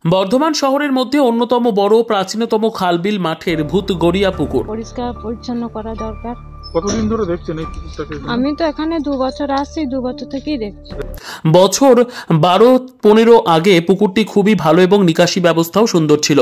বর্ধমান শহরের মধ্যে অন্যতম বড় প্রাচীনতম খালবিল মাঠের ভূতগড়িয়া পুকুর পরিষ্কার পরিচ্ছন্ন করা দরকার। কতদিন ধরে দেখছেন এই পুকুরটাকে? আমি তো এখানে 2 বছর আসছি, 2 বছর থেকেই দেখছি। বছর 12-15 আগে পুকুরটি খুবই ভালো এবং নিকাশি ব্যবস্থাও সুন্দর ছিল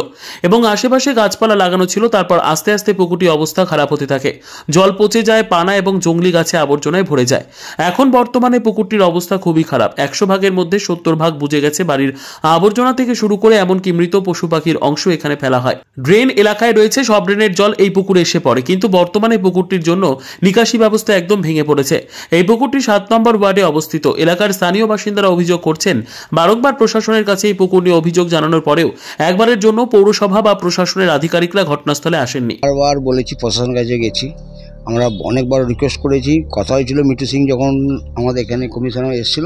এবং আশেপাশে গাছপালা লাগানো ছিল। তারপর আস্তে আস্তে পুকুরটির অবস্থা খারাপ হতে থাকে, জল পচে যায়, পানা এবং জংলি গাছে আবর্জনায় ভরে যায়। এখন বর্তমানে পুকুরটির অবস্থা খুবই খারাপ। 100 ভাগের মধ্যে 70 ভাগ বুঝে গেছে। বাড়ির আবর্জনা থেকে শুরু করে এমনকি মৃত পশু পাখির অংশ এখানে ফেলা হয়। ড্রেন এলাকায় রয়েছে, সব ড্রেনের জল এই পুকুরে এসে পড়ে, কিন্তু বর্তমানে পুকুরটির জন্য নিকাশি ব্যবস্থা একদম ভেঙে পড়েছে। এই পুকুরটি 7 নম্বর ওয়ার্ডে অবস্থিত। এলাকার স্থানীয় বাসিন্দারা অভিযোগ করছেন, বারংবার প্রশাসনের কাছে এই পুকুর নিয়ে অভিযোগ জানানোর পরেও একবারের জন্য পৌরসভা বা প্রশাসনের আধিকারিকরা ঘটনাস্থলে আসেননি। বারবার বলেছি, প্রশাসনের কাছে গেছি, আমরা অনেকবার রিকোয়েস্ট করেছি। কথা হয়েছিল মিটু সিং যখন আমাদের এখানে কমিশনার এসেছিল,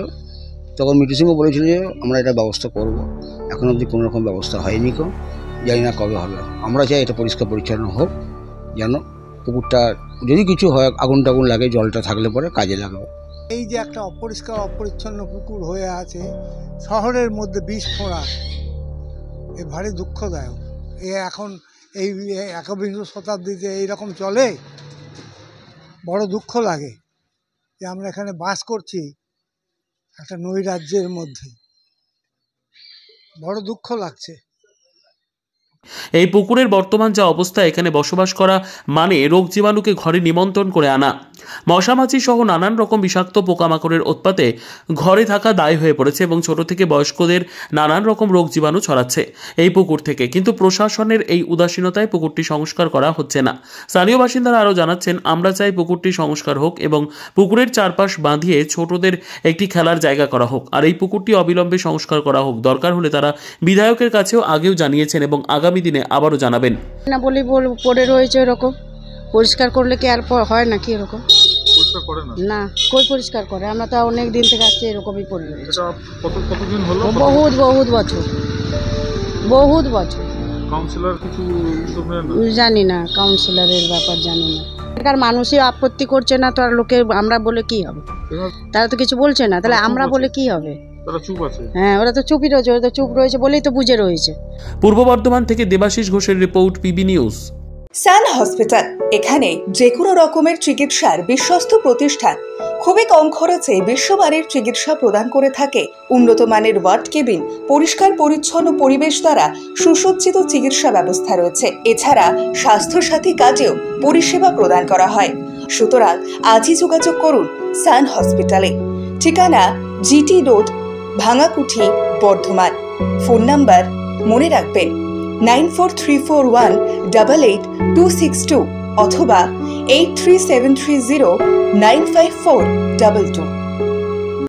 তখন মিটু সিংও বলেছিল যে আমরা এটা ব্যবস্থা করব। এখন অবধি কোনো রকম ব্যবস্থা হয়নি, জানি না কবে হবে। আমরা চাই এটা পরিষ্কার পরিচ্ছন্ন হোক, যেন পুকুরটা যদি কিছু হয়, আগুন টাগুন লাগে, জলটা থাকলে পরে কাজে লাগাবে। এই যে একটা অপরিষ্কার অপরিচ্ছন্ন পুকুর হয়ে আছে শহরের মধ্যে, বিষ ফোঁড়া, এ ভারী দুঃখদায়ক। এখন এই 21 শতাব্দীতে এইরকম চলে, বড় দুঃখ লাগে যে আমরা এখানে বাস করছি একটা নৈরাজ্যের মধ্যে, বড় দুঃখ লাগছে। এই পুকুরের বর্তমান যা অবস্থা, এখানে বসবাস করা মানে রোগ জীবাণুকে ঘরে নিমন্ত্রণ করে আনা। মশামাছি সহ নানান রকম বিষাক্ত পোকামাকড়ের উৎপাতে ঘরে থাকা দায় হয়ে পড়েছে এবং ছোট থেকে বয়স্কদের নানান রকম রোগ জীবাণু ছড়াচ্ছে এই পুকুর থেকে। কিন্তু প্রশাসনের এই উদাসীনতায় পুকুরটি সংস্কার করা হচ্ছে না। স্থানীয় বাসিন্দারা আরও জানাচ্ছেন, আমরা চাই পুকুরটি সংস্কার হোক এবং পুকুরের চারপাশ বাঁধিয়ে ছোটদের একটি খেলার জায়গা করা হোক, আর এই পুকুরটি অবিলম্বে সংস্কার করা হোক। দরকার হলে তারা বিধায়কের কাছেও আগেও জানিয়েছেন এবং আগামী দিনে আবারও জানাবেন। না বলি পড়ে রয়েছে, এরকম পরিষ্কার করলে কি আর হয় নাকি? এরকম পরিষ্কার করে না, কই পরিষ্কার করে? আমরা তো অনেক দিন থেকে আসছি, এরকমই পড়ে রয়েছে। এটা কতদিন হলো? বহুত বছর। কাউন্সিলর কিছু জানি না, কাউন্সিলরের ব্যাপার জানি না। এখানকার মানুষই আপত্তি করছে না, তো আর লোকে আমরা বলে কি হবে? তারা তো কিছু বলছে না, তাহলে আমরা বলে কি হবে? হ্যাঁ, ওরা তো চুপই রয়েছে, ওরা তো চুপ রয়েছে বলেই তো বুঝে রয়েছে। পূর্ব বর্ধমান থেকে দেবাশিস ঘোষের রিপোর্ট, পিবি নিউজ। সান হসপিটাল, এখানে যে কোনো রকমের চিকিৎসার বিশ্বস্ত প্রতিষ্ঠান। খুবই কম খরচে বিশ্বমানের চিকিৎসা প্রদান করে থাকে। উন্নত মানের ওয়ার্ড কেবিন, পরিষ্কার পরিচ্ছন্ন পরিবেশ দ্বারা সুসজ্জিত চিকিৎসা ব্যবস্থা রয়েছে। এছাড়া স্বাস্থ্যসাথী কাজেও পরিষেবা প্রদান করা হয়। সুতরাং আজই যোগাযোগ করুন সান হসপিটালে। ঠিকানা GT road, Bhangakuthi, Bardhaman. Phone number মনে রাখবেন 9434188262 অথবা 83730954222।